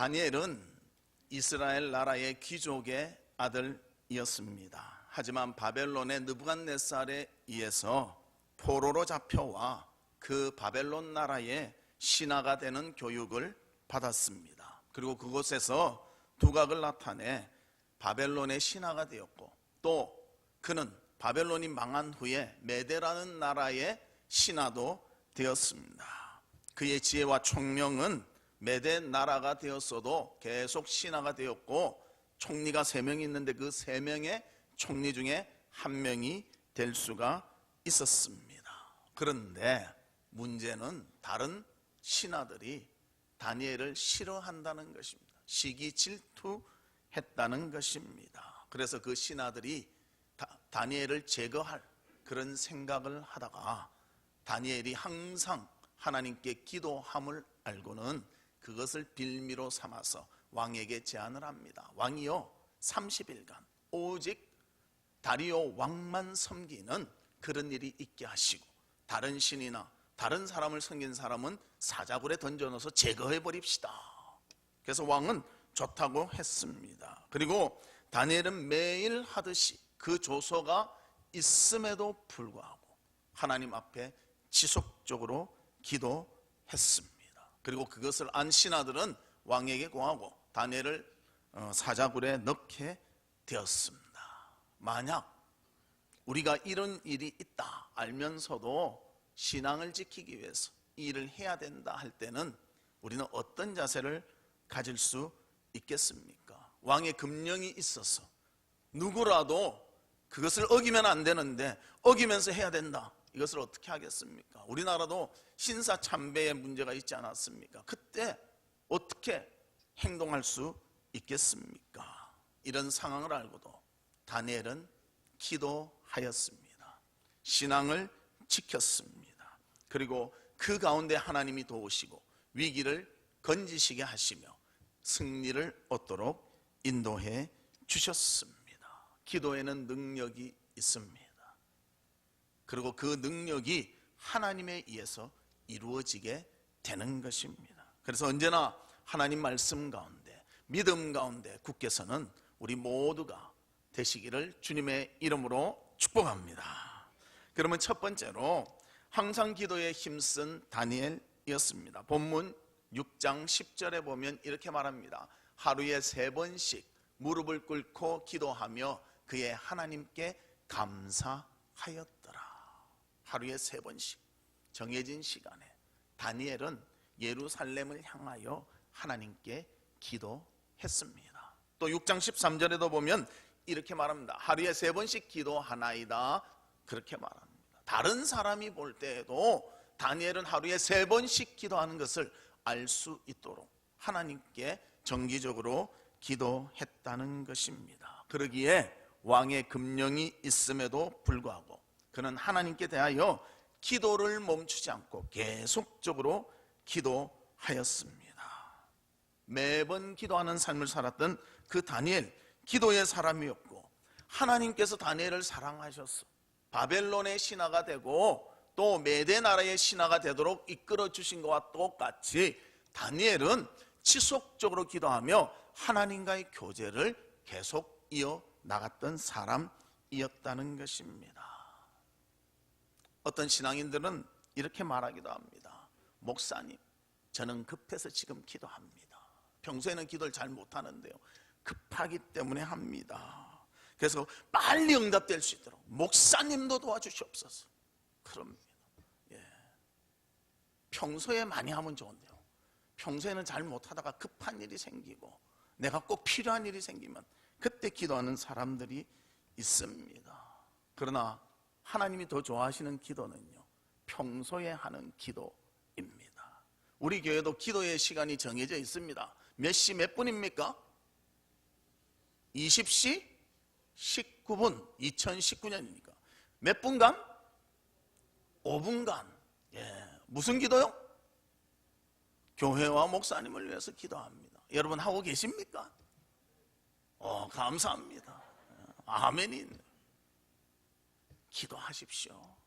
다니엘은 이스라엘 나라의 귀족의 아들이었습니다. 하지만 바벨론의 느부갓네살에 의해서 포로로 잡혀와 그 바벨론 나라의 신하가 되는 교육을 받았습니다. 그리고 그곳에서 두각을 나타내 바벨론의 신하가 되었고, 또 그는 바벨론이 망한 후에 메대라는 나라의 신하도 되었습니다. 그의 지혜와 총명은 메대 나라가 되었어도 계속 신하가 되었고, 총리가 3명이 있는데 그 3명의 총리 중에 1명이 될 수가 있었습니다. 그런데 문제는 다른 신하들이 다니엘을 싫어한다는 것입니다. 시기 질투했다는 것입니다. 그래서 그 신하들이 다니엘을 제거할 그런 생각을 하다가 다니엘이 항상 하나님께 기도함을 알고는 그것을 빌미로 삼아서 왕에게 제안을 합니다. 왕이요, 30일간 오직 다리오 왕만 섬기는 그런 일이 있게 하시고, 다른 신이나 다른 사람을 섬긴 사람은 사자굴에 던져넣어서 제거해 버립시다. 그래서 왕은 좋다고 했습니다. 그리고 다니엘은 매일 하듯이 그 조서가 있음에도 불구하고 하나님 앞에 지속적으로 기도했습니다. 그리고 그것을 안 신하들은 왕에게 고하고 다니엘을 사자굴에 넣게 되었습니다. 만약 우리가 이런 일이 있다 알면서도 신앙을 지키기 위해서 이 일을 해야 된다 할 때는 우리는 어떤 자세를 가질 수 있겠습니까? 왕의 금령이 있어서 누구라도 그것을 어기면 안 되는데 어기면서 해야 된다, 이것을 어떻게 하겠습니까? 우리나라도 신사참배의 문제가 있지 않았습니까? 그때 어떻게 행동할 수 있겠습니까? 이런 상황을 알고도 다니엘은 기도하였습니다. 신앙을 지켰습니다. 그리고 그 가운데 하나님이 도우시고 위기를 건지시게 하시며 승리를 얻도록 인도해 주셨습니다. 기도에는 능력이 있습니다. 그리고 그 능력이 하나님에 의해서 이루어지게 되는 것입니다. 그래서 언제나 하나님 말씀 가운데, 믿음 가운데 굳게 서는 우리 모두가 되시기를 주님의 이름으로 축복합니다. 그러면 첫 번째로 항상 기도에 힘쓴 다니엘이었습니다. 본문 6장 10절에 보면 이렇게 말합니다. 하루에 3번씩 무릎을 꿇고 기도하며 그의 하나님께 감사하였더라. 하루에 3번씩 정해진 시간에 다니엘은 예루살렘을 향하여 하나님께 기도했습니다. 또 6장 13절에도 보면 이렇게 말합니다. 하루에 3번씩 기도하나이다, 그렇게 말합니다. 다른 사람이 볼 때에도 다니엘은 하루에 3번씩 기도하는 것을 알 수 있도록 하나님께 정기적으로 기도했다는 것입니다. 그러기에 왕의 금령이 있음에도 불구하고 그는 하나님께 대하여 기도를 멈추지 않고 계속적으로 기도하였습니다. 매번 기도하는 삶을 살았던 그 다니엘, 기도의 사람이었고 하나님께서 다니엘을 사랑하셔서 바벨론의 신하가 되고 또 메대 나라의 신하가 되도록 이끌어 주신 것과 똑같이 다니엘은 지속적으로 기도하며 하나님과의 교제를 계속 이어나갔던 사람이었다는 것입니다. 어떤 신앙인들은 이렇게 말하기도 합니다. 목사님, 저는 급해서 지금 기도합니다. 평소에는 기도를 잘 못하는데요, 급하기 때문에 합니다. 그래서 빨리 응답될 수 있도록 목사님도 도와주시옵소서. 그럽니다. 평소에 많이 하면 좋은데요, 평소에는 잘 못하다가 급한 일이 생기고 내가 꼭 필요한 일이 생기면 그때 기도하는 사람들이 있습니다. 그러나 하나님이 더 좋아하시는 기도는요, 평소에 하는 기도입니다. 우리 교회도 기도의 시간이 정해져 있습니다. 몇 시 몇 분입니까? 20시 19분, 2019년이니까 몇 분간? 5분간. 무슨 기도요? 교회와 목사님을 위해서 기도합니다. 여러분 하고 계십니까? 감사합니다. 아멘이. 기도하십시오.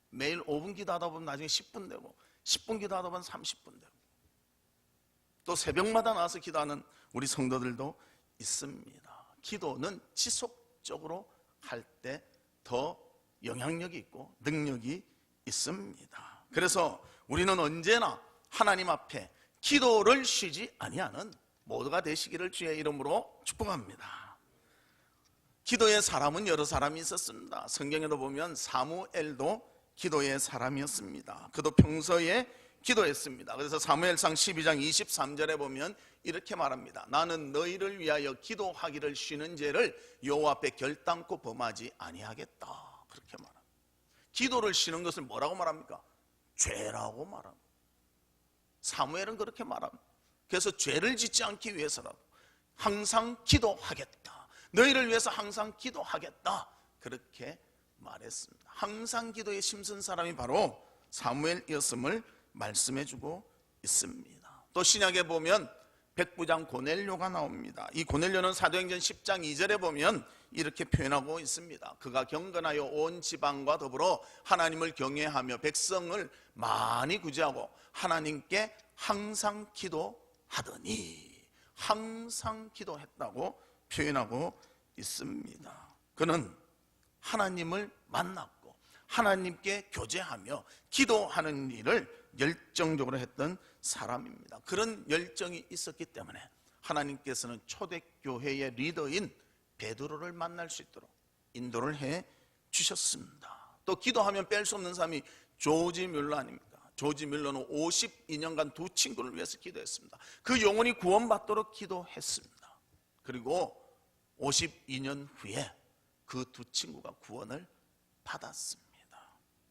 매일 5분 기도하다 보면 나중에 10분 되고 10분 기도하다 보면 30분 되고 또 새벽마다 나와서 기도하는 우리 성도들도 있습니다. 기도는 지속적으로 할 때 더 영향력이 있고 능력이 있습니다. 그래서 우리는 언제나 하나님 앞에 기도를 쉬지 아니하는 모두가 되시기를 주의 이름으로 축복합니다. 기도의 사람은 여러 사람이 있었습니다. 성경에도 보면 사무엘도 기도의 사람이었습니다. 그도 평소에 기도했습니다. 그래서 사무엘상 12장 23절에 보면 이렇게 말합니다. 나는 너희를 위하여 기도하기를 쉬는 죄를 여호와 앞에 결단코 범하지 아니하겠다. 그렇게 말합니다. 기도를 쉬는 것을 뭐라고 말합니까? 죄라고 말합니다. 사무엘은 그렇게 말합니다. 그래서 죄를 짓지 않기 위해서라도 항상 기도하겠다. 너희를 위해서 항상 기도하겠다. 그렇게 말했습니다. 항상 기도에 힘쓴 사람이 바로 사무엘이었음을 말씀해주고 있습니다. 또 신약에 보면 백부장 고넬료가 나옵니다. 이 고넬료는 사도행전 10장 2절에 보면 이렇게 표현하고 있습니다. 그가 경건하여 온 지방과 더불어 하나님을 경외하며 백성을 많이 구제하고 하나님께 항상 기도하더니, 항상 기도했다고 표현하고 있습니다. 그는 하나님을 만났고 하나님께 교제하며 기도하는 일을 열정적으로 했던 사람입니다. 그런 열정이 있었기 때문에 하나님께서는 초대교회의 리더인 베드로를 만날 수 있도록 인도를 해 주셨습니다. 또 기도하면 뺄 수 없는 사람이 조지 뮬러 아닙니까? 조지 뮬러는 52년간 두 친구를 위해서 기도했습니다. 그 영혼이 구원받도록 기도했습니다. 그리고 52년 후에 그 두 친구가 구원을 받았습니다.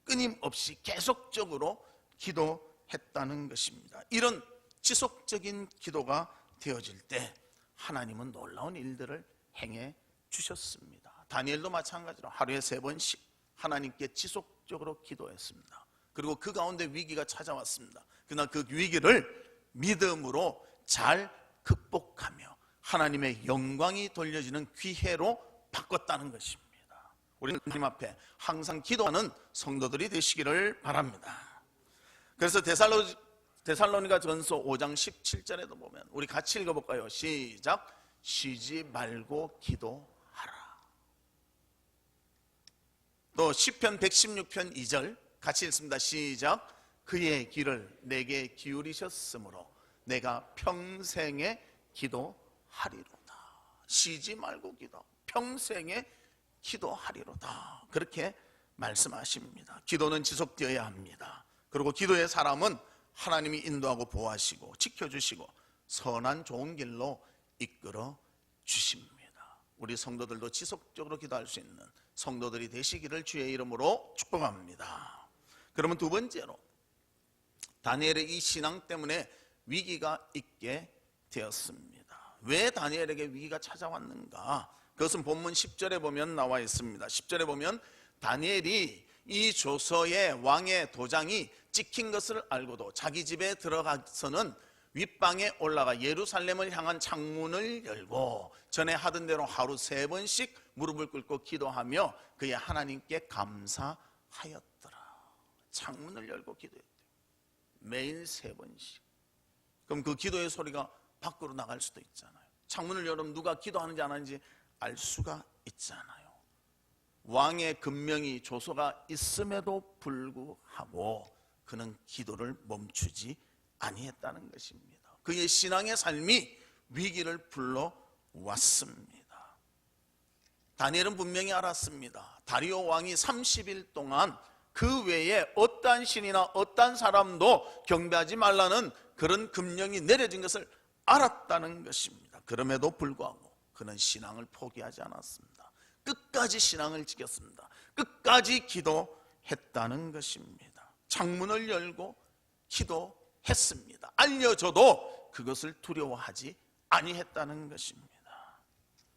끊임없이 계속적으로 기도했다는 것입니다. 이런 지속적인 기도가 되어질 때 하나님은 놀라운 일들을 행해 주셨습니다. 다니엘도 마찬가지로 하루에 3번씩 하나님께 지속적으로 기도했습니다. 그리고 그 가운데 위기가 찾아왔습니다. 그러나 그 위기를 믿음으로 잘 극복하며 하나님의 영광이 돌려지는 기회로 바꿨다는 것입니다. 우리는 하나님 앞에 항상 기도하는 성도들이 되시기를 바랍니다. 그래서 데살로니가 전서 5장 17절에도 보면 우리 같이 읽어볼까요? 시작. 쉬지 말고 기도하라. 또 시편 116편 2절 같이 읽습니다. 시작. 그의 길을 내게 기울이셨으므로 내가 평생에 기도하리로다. 쉬지 말고 기도, 평생에 기도하리로다. 그렇게 말씀하십니다. 기도는 지속되어야 합니다. 그리고 기도의 사람은 하나님이 인도하고 보호하시고 지켜주시고 선한 좋은 길로 이끌어 주십니다. 우리 성도들도 지속적으로 기도할 수 있는 성도들이 되시기를 주의 이름으로 축복합니다. 그러면 두 번째로 다니엘의 이 신앙 때문에 위기가 있게 되었습니다. 왜 다니엘에게 위기가 찾아왔는가? 그것은 본문 10절에 보면 나와 있습니다. 10절에 보면 다니엘이 이 조서의 왕의 도장이 찍힌 것을 알고도 자기 집에 들어가서는 윗방에 올라가 예루살렘을 향한 창문을 열고 전에 하던 대로 하루 3번씩 무릎을 꿇고 기도하며 그의 하나님께 감사하였더라. 창문을 열고 기도했대요. 매일 3번씩. 그럼 그 기도의 소리가 밖으로 나갈 수도 있잖아요. 창문을 열면 누가 기도하는지 안 하는지 알 수가 있잖아요. 왕의 금명이 조서가 있음에도 불구하고 그는 기도를 멈추지 아니했다는 것입니다. 그의 신앙의 삶이 위기를 불러왔습니다. 다니엘은 분명히 알았습니다. 다리오 왕이 30일 동안 그 외에 어떠한 신이나 어떠한 사람도 경배하지 말라는 그런 금령이 내려진 것을 알았다는 것입니다. 그럼에도 불구하고 그는 신앙을 포기하지 않았습니다. 끝까지 신앙을 지켰습니다. 끝까지 기도했다는 것입니다. 창문을 열고 기도했습니다. 알려줘도 그것을 두려워하지 아니했다는 것입니다.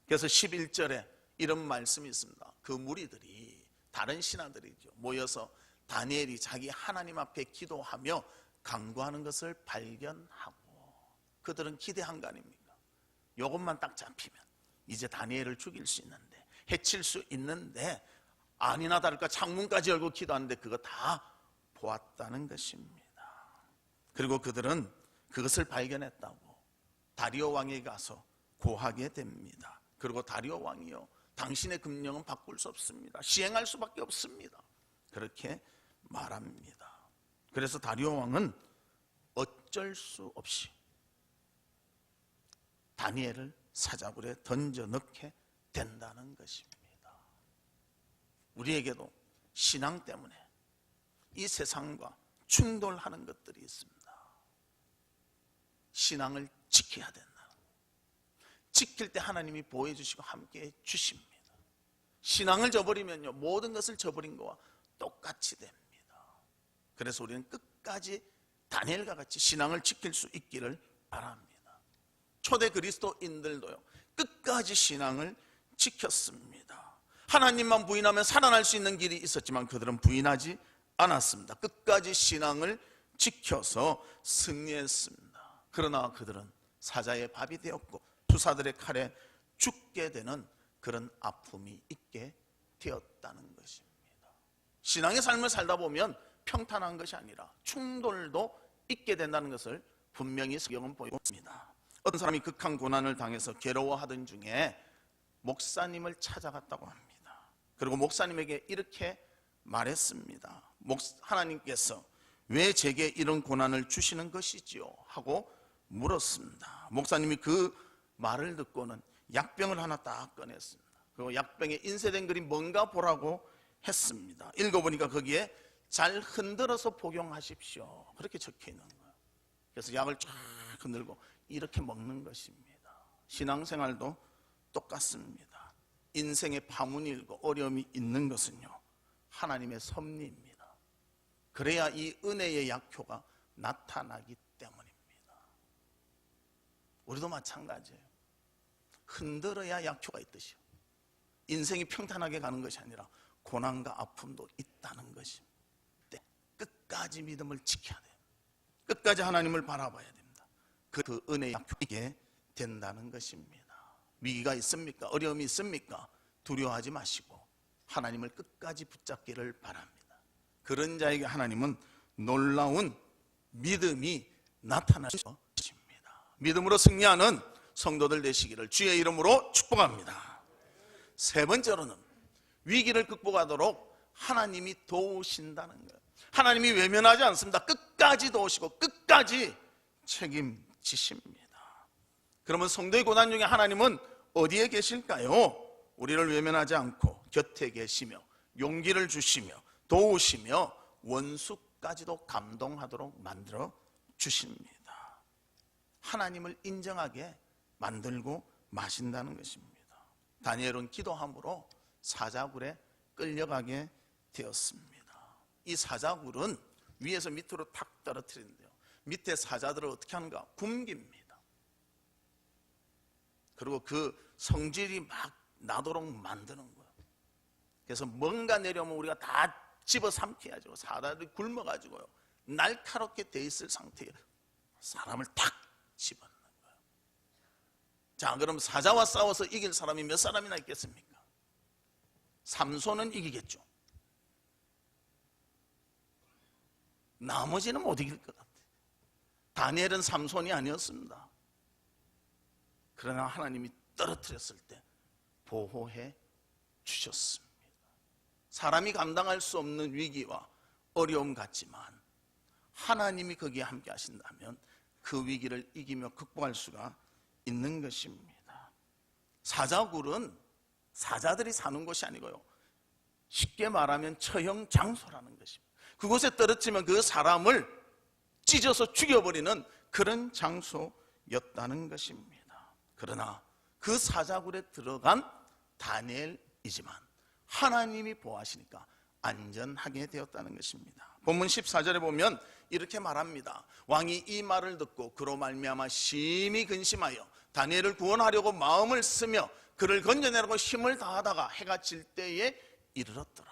그래서 11절에 이런 말씀이 있습니다. 그 무리들이 다른 신하들이죠. 모여서 다니엘이 자기 하나님 앞에 기도하며 간구하는 것을 발견하고 그들은 기대한 거 아닙니까? 이것만 딱 잡히면 이제 다니엘을 죽일 수 있는데 해칠 수 있는데 아니나 다를까 창문까지 열고 기도하는데 그거 다 보았다는 것입니다. 그리고 그들은 그것을 발견했다고 다리오 왕에게 가서 고하게 됩니다. 그리고 다리오 왕이요, 당신의 금령은 바꿀 수 없습니다. 시행할 수밖에 없습니다. 그렇게 말합니다. 그래서 다리오 왕은 어쩔 수 없이 다니엘을 사자굴에 던져 넣게 된다는 것입니다. 우리에게도 신앙 때문에 이 세상과 충돌하는 것들이 있습니다. 신앙을 지켜야 된다. 지킬 때 하나님이 보호해 주시고 함께해 주십니다. 신앙을 저버리면요, 모든 것을 저버린 것과 똑같이 됩니다. 그래서 우리는 끝까지 다니엘과 같이 신앙을 지킬 수 있기를 바랍니다. 초대 그리스도인들도요, 끝까지 신앙을 지켰습니다. 하나님만 부인하면 살아날 수 있는 길이 있었지만 그들은 부인하지 않았습니다. 끝까지 신앙을 지켜서 승리했습니다. 그러나 그들은 사자의 밥이 되었고 투사들의 칼에 죽게 되는 그런 아픔이 있게 되었다는 것입니다. 신앙의 삶을 살다 보면 평탄한 것이 아니라 충돌도 있게 된다는 것을 분명히 성경은 보이고 있습니다. 어떤 사람이 극한 고난을 당해서 괴로워하던 중에 목사님을 찾아갔다고 합니다. 그리고 목사님에게 이렇게 말했습니다. 하나님께서 왜 제게 이런 고난을 주시는 것이지요? 하고 물었습니다. 목사님이 그 말을 듣고는 약병을 하나 딱 꺼냈습니다. 그리고 약병에 인쇄된 글이 뭔가 보라고 했습니다. 읽어보니까 거기에 잘 흔들어서 복용하십시오, 그렇게 적혀 있는 거예요. 그래서 약을 쫙 흔들고 이렇게 먹는 것입니다. 신앙생활도 똑같습니다. 인생의 파문이 일고 어려움이 있는 것은요, 하나님의 섭리입니다. 그래야 이 은혜의 약효가 나타나기 때문입니다. 우리도 마찬가지예요. 흔들어야 약효가 있듯이요, 인생이 평탄하게 가는 것이 아니라 고난과 아픔도 있다는 것입니다. 끝까지 믿음을 지켜야 돼요. 끝까지 하나님을 바라봐야 됩니다. 그 은혜의 약효가 된다는 것입니다. 위기가 있습니까? 어려움이 있습니까? 두려워하지 마시고 하나님을 끝까지 붙잡기를 바랍니다. 그런 자에게 하나님은 놀라운 믿음이 나타날 것입니다. 믿음으로 승리하는 성도들 되시기를 주의 이름으로 축복합니다. 세 번째로는 위기를 극복하도록 하나님이 도우신다는 거예요. 하나님이 외면하지 않습니다. 끝까지 도우시고 끝까지 책임지십니다. 그러면 성도의 고난 중에 하나님은 어디에 계실까요? 우리를 외면하지 않고 곁에 계시며 용기를 주시며 도우시며 원수까지도 감동하도록 만들어 주십니다. 하나님을 인정하게 만들고 마신다는 것입니다. 다니엘은 기도함으로 사자굴에 끌려가게 되었습니다. 이 사자굴은 위에서 밑으로 탁 떨어뜨리는데요, 밑에 사자들을 어떻게 하는가? 굶깁니다. 그리고 그 성질이 막 나도록 만드는 거예요. 그래서 뭔가 내려오면 우리가 다 집어 삼켜야죠. 사자들이 굶어가지고요, 날카롭게 돼 있을 상태에 사람을 탁 집어넣는 거예요. 자, 그럼 사자와 싸워서 이길 사람이 몇 사람이나 있겠습니까? 삼손은 이기겠죠. 나머지는 못 이길 것 같아요. 다니엘은 삼손이 아니었습니다. 그러나 하나님이 떨어뜨렸을 때 보호해 주셨습니다. 사람이 감당할 수 없는 위기와 어려움 같지만 하나님이 거기에 함께 하신다면 그 위기를 이기며 극복할 수가 있는 것입니다. 사자굴은 사자들이 사는 곳이 아니고요, 쉽게 말하면 처형 장소라는 것입니다. 그곳에 떨어지면 그 사람을 찢어서 죽여버리는 그런 장소였다는 것입니다. 그러나 그 사자굴에 들어간 다니엘이지만 하나님이 보호하시니까 안전하게 되었다는 것입니다. 본문 14절에 보면 이렇게 말합니다. 왕이 이 말을 듣고 그로 말미암아 심히 근심하여 다니엘을 구원하려고 마음을 쓰며 그를 건져내려고 힘을 다하다가 해가 질 때에 이르렀더라.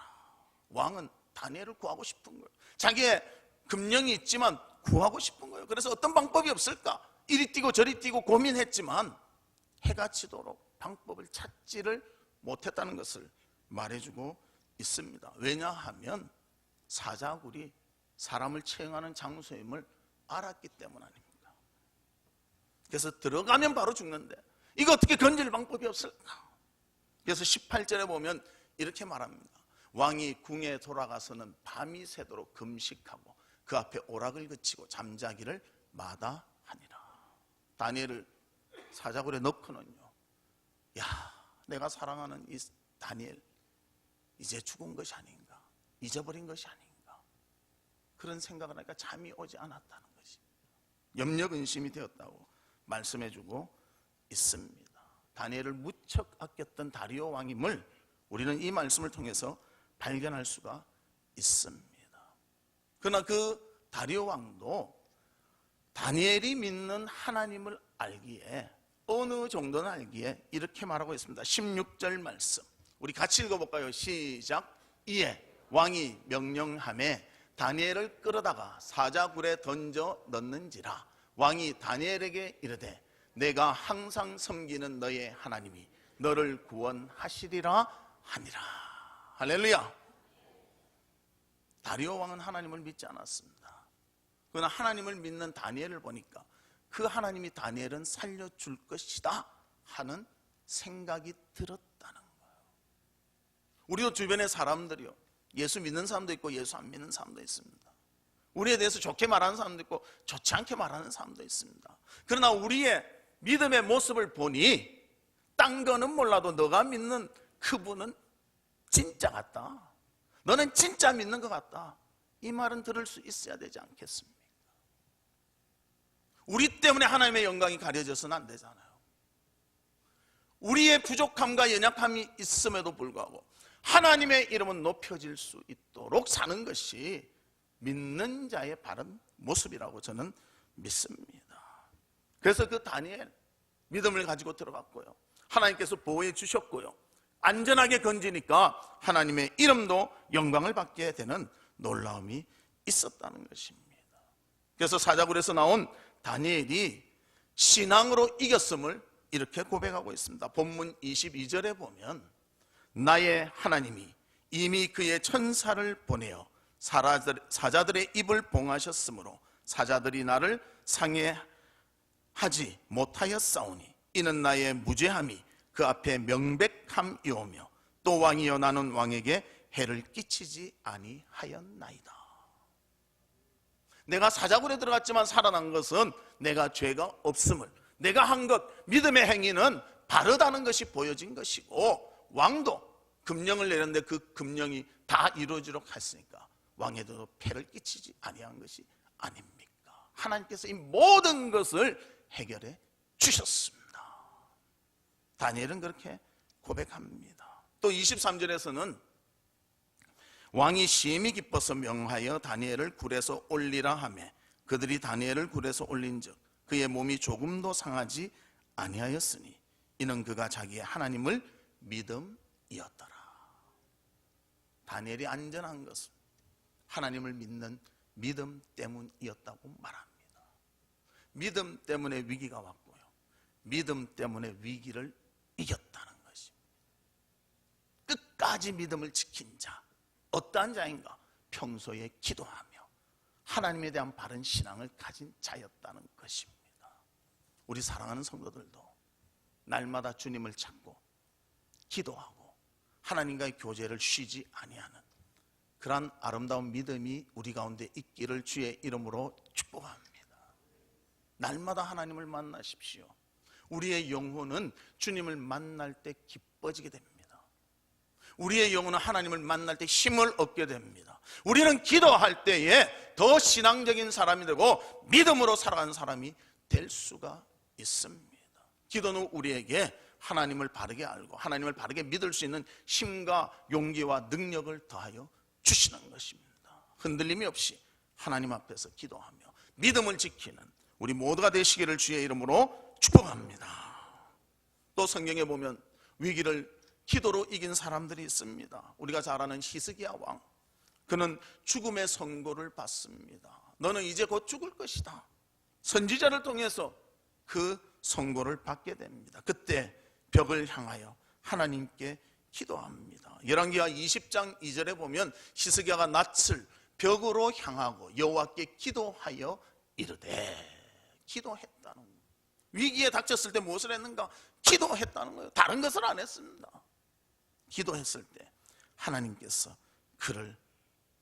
왕은 다니엘을 구하고 싶은 거예요. 자기의 금령이 있지만 구하고 싶은 거예요. 그래서 어떤 방법이 없을까? 이리 뛰고 저리 뛰고 고민했지만 해가 지도록 방법을 찾지를 못했다는 것을 말해주고 있습니다. 왜냐하면 사자굴이 사람을 처형하는 장소임을 알았기 때문 아닙니까? 그래서 들어가면 바로 죽는데 이거 어떻게 건질 방법이 없을까? 그래서 18절에 보면 이렇게 말합니다. 왕이 궁에 돌아가서는 밤이 새도록 금식하고 그 앞에 오락을 그치고 잠자기를 마다하니라. 다니엘을 사자굴에 넣고는요, 야, 내가 사랑하는 이 다니엘 이제 죽은 것이 아닌가, 잊어버린 것이 아닌가, 그런 생각을 하니까 잠이 오지 않았다는 것이 염려 근심이 되었다고 말씀해주고 있습니다. 다니엘을 무척 아꼈던 다리오 왕임을 우리는 이 말씀을 통해서 발견할 수가 있습니다. 그러나 그 다리오 왕도 다니엘이 믿는 하나님을 알기에, 어느 정도는 알기에 이렇게 말하고 있습니다. 16절 말씀 우리 같이 읽어볼까요? 시작. 이에 왕이 명령하매 다니엘을 끌어다가 사자굴에 던져 넣는지라. 왕이 다니엘에게 이르되 내가 항상 섬기는 너의 하나님이 너를 구원하시리라 하니라. 할렐루야. 다리오 왕은 하나님을 믿지 않았습니다. 그러나 하나님을 믿는 다니엘을 보니까 그 하나님이 다니엘은 살려줄 것이다 하는 생각이 들었다는 거예요. 우리도 주변의 사람들이요, 예수 믿는 사람도 있고 예수 안 믿는 사람도 있습니다. 우리에 대해서 좋게 말하는 사람도 있고 좋지 않게 말하는 사람도 있습니다. 그러나 우리의 믿음의 모습을 보니 딴 거는 몰라도 너가 믿는 그분은 진짜 같다, 너는 진짜 믿는 것 같다, 이 말은 들을 수 있어야 되지 않겠습니까? 우리 때문에 하나님의 영광이 가려져서는 안 되잖아요. 우리의 부족함과 연약함이 있음에도 불구하고 하나님의 이름은 높여질 수 있도록 사는 것이 믿는 자의 바른 모습이라고 저는 믿습니다. 그래서 그 다니엘 믿음을 가지고 들어갔고요, 하나님께서 보호해 주셨고요, 안전하게 건지니까 하나님의 이름도 영광을 받게 되는 놀라움이 있었다는 것입니다. 그래서 사자굴에서 나온 다니엘이 신앙으로 이겼음을 이렇게 고백하고 있습니다. 본문 22절에 보면 나의 하나님이 이미 그의 천사를 보내어 사자들의 입을 봉하셨으므로 사자들이 나를 상해하지 못하였사오니 이는 나의 무죄함이 그 앞에 명백함이오며 또 왕이여 나는 왕에게 해를 끼치지 아니하였나이다. 내가 사자굴에 들어갔지만 살아난 것은 내가 죄가 없음을, 내가 한 것, 믿음의 행위는 바르다는 것이 보여진 것이고, 왕도 금령을 내렸는데 그 금령이 다 이루어지도록 했으니까 왕에도 폐를 끼치지 아니한 것이 아닙니까? 하나님께서 이 모든 것을 해결해 주셨습니다. 다니엘은 그렇게 고백합니다. 또 23절에서는 왕이 심히 기뻐서 명하여 다니엘을 굴에서 올리라 하매 그들이 다니엘을 굴에서 올린즉 그의 몸이 조금도 상하지 아니하였으니 이는 그가 자기의 하나님을 믿음이었더라. 다니엘이 안전한 것은 하나님을 믿는 믿음 때문이었다고 말합니다. 믿음 때문에 위기가 왔고요, 믿음 때문에 위기를 이겼다는 것입니다. 끝까지 믿음을 지킨 자, 어떠한 자인가? 평소에 기도하며 하나님에 대한 바른 신앙을 가진 자였다는 것입니다. 우리 사랑하는 성도들도 날마다 주님을 찾고 기도하고 하나님과의 교제를 쉬지 아니하는 그러한 아름다운 믿음이 우리 가운데 있기를 주의 이름으로 축복합니다. 날마다 하나님을 만나십시오. 우리의 영혼은 주님을 만날 때 기뻐지게 됩니다. 우리의 영혼은 하나님을 만날 때 힘을 얻게 됩니다. 우리는 기도할 때에 더 신앙적인 사람이 되고 믿음으로 살아가는 사람이 될 수가 있습니다. 기도는 우리에게 하나님을 바르게 알고 하나님을 바르게 믿을 수 있는 힘과 용기와 능력을 더하여 주시는 것입니다. 흔들림이 없이 하나님 앞에서 기도하며 믿음을 지키는 우리 모두가 되시기를 주의 이름으로 축복합니다. 또 성경에 보면 위기를 기도로 이긴 사람들이 있습니다. 우리가 잘 아는 히스기야 왕, 그는 죽음의 선고를 받습니다. 너는 이제 곧 죽을 것이다. 선지자를 통해서 그 선고를 받게 됩니다. 그때 벽을 향하여 하나님께 기도합니다. 열왕기하 20장 2절에 보면 히스기야가 낯을 벽으로 향하고 여호와께 기도하여 이르되, 기도했다는 거예요. 위기에 닥쳤을 때 무엇을 했는가? 기도했다는 거예요. 다른 것을 안 했습니다. 기도했을 때 하나님께서 그를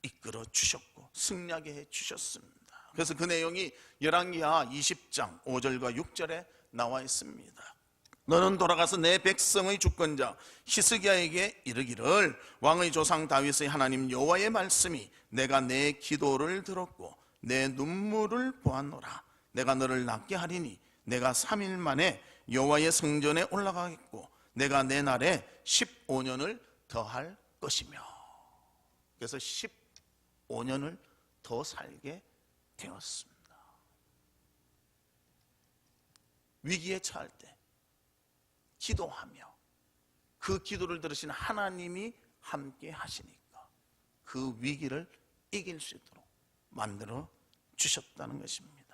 이끌어 주셨고 승리하게 해 주셨습니다. 그래서 그 내용이 열왕기하 20장 5절과 6절에 나와 있습니다. 너는 돌아가서 내 백성의 주권자 히스기야에게 이르기를 왕의 조상 다윗의 하나님 여호와의 말씀이 내가 내 기도를 들었고 내 눈물을 보았노라. 내가 너를 낫게 하리니 내가 3일 만에 여호와의 성전에 올라가겠고 내가 내 날에 15년을 더할 것이며. 그래서 15년을 더 살게 되었습니다. 위기에 처할 때 기도하며 그 기도를 들으신 하나님이 함께 하시니까 그 위기를 이길 수 있도록 만들어 주셨다는 것입니다.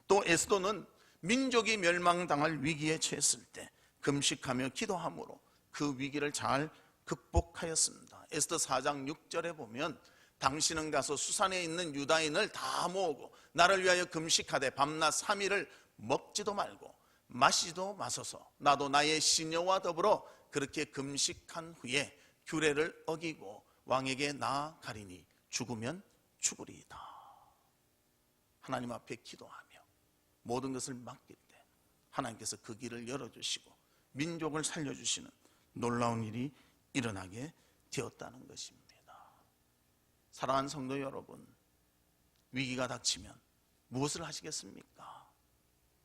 또 에스더는 민족이 멸망당할 위기에 처했을 때 금식하며 기도함으로 그 위기를 잘 극복하였습니다. 에스더 4장 6절에 보면 당신은 가서 수산에 있는 유다인을 다 모으고 나를 위하여 금식하되 밤낮 3일을 먹지도 말고 마시지도 마소서. 나도 나의 시녀와 더불어 그렇게 금식한 후에 규례를 어기고 왕에게 나아가리니 죽으면 죽으리이다. 하나님 앞에 기도하며 모든 것을 맡길 때 하나님께서 그 길을 열어주시고 민족을 살려주시는 놀라운 일이 일어나게 되었다는 것입니다. 사랑하는 성도 여러분, 위기가 닥치면 무엇을 하시겠습니까?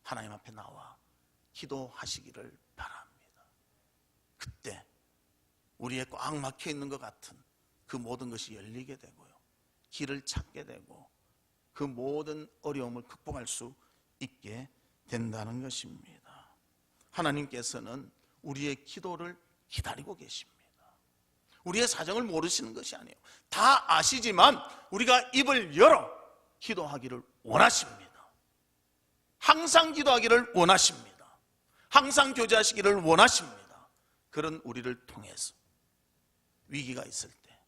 하나님 앞에 나와 기도하시기를 바랍니다. 그때 우리의 꽉 막혀 있는 것 같은 그 모든 것이 열리게 되고요, 길을 찾게 되고 그 모든 어려움을 극복할 수 있게 된다는 것입니다. 하나님께서는 우리의 기도를 기다리고 계십니다. 우리의 사정을 모르시는 것이 아니에요. 다 아시지만 우리가 입을 열어 기도하기를 원하십니다. 항상 기도하기를 원하십니다. 항상 교제하시기를 원하십니다. 그런 우리를 통해서 위기가 있을 때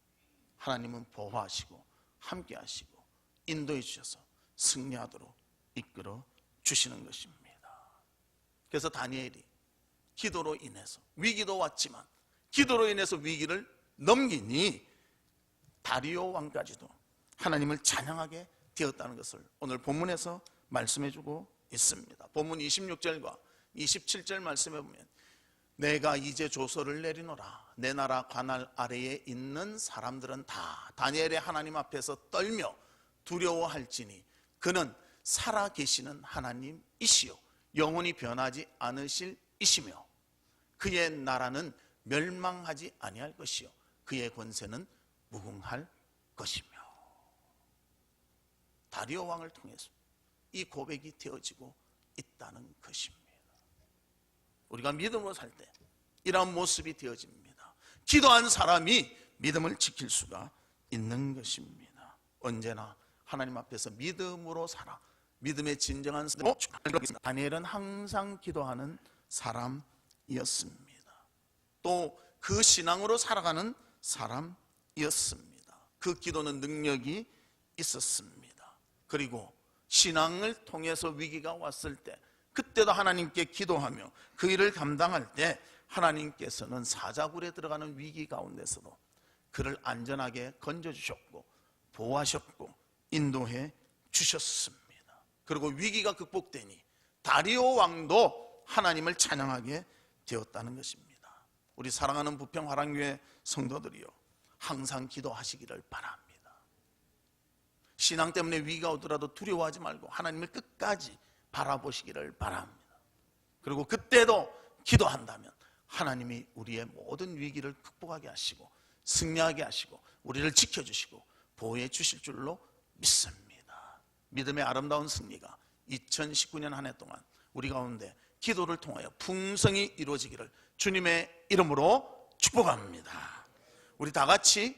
하나님은 보호하시고 함께 하시고 인도해 주셔서 승리하도록 이끌어 주시는 것입니다. 그래서 다니엘이 기도로 인해서 위기도 왔지만 기도로 인해서 위기를 넘기니 다리오 왕까지도 하나님을 찬양하게 되었다는 것을 오늘 본문에서 말씀해 주고 있습니다. 본문 26절과 27절 말씀해 보면 내가 이제 조서를 내리노라. 내 나라 관할 아래에 있는 사람들은 다 다니엘의 하나님 앞에서 떨며 두려워할지니 그는 살아계시는 하나님이시요 영원히 변하지 않으실 이시며 그의 나라는 멸망하지 아니할 것이요 그의 권세는 무궁할 것이며. 다리오 왕을 통해서 이 고백이 되어지고 있다는 것입니다. 우리가 믿음으로 살 때 이러한 모습이 되어집니다. 기도한 사람이 믿음을 지킬 수가 있는 것입니다. 언제나 하나님 앞에서 믿음으로 살아 믿음의 진정한 다니엘은 항상 기도하는 사람이었습니다. 또 그 신앙으로 살아가는 사람이었습니다. 그 기도는 능력이 있었습니다. 그리고 신앙을 통해서 위기가 왔을 때 그때도 하나님께 기도하며 그 일을 감당할 때 하나님께서는 사자굴에 들어가는 위기 가운데서도 그를 안전하게 건져주셨고 보호하셨고 인도해 주셨습니다. 그리고 위기가 극복되니 다리오 왕도 하나님을 찬양하게 되었다는 것입니다. 우리 사랑하는 부평화랑교회 성도들이요, 항상 기도하시기를 바랍니다. 신앙 때문에 위기가 오더라도 두려워하지 말고 하나님을 끝까지 바라보시기를 바랍니다. 그리고 그때도 기도한다면 하나님이 우리의 모든 위기를 극복하게 하시고 승리하게 하시고 우리를 지켜주시고 보호해 주실 줄로 믿습니다. 믿음의 아름다운 승리가 2019년 한 해 동안 우리 가운데 기도를 통하여 풍성히 이루어지기를 주님의 이름으로 축복합니다. 우리 다 같이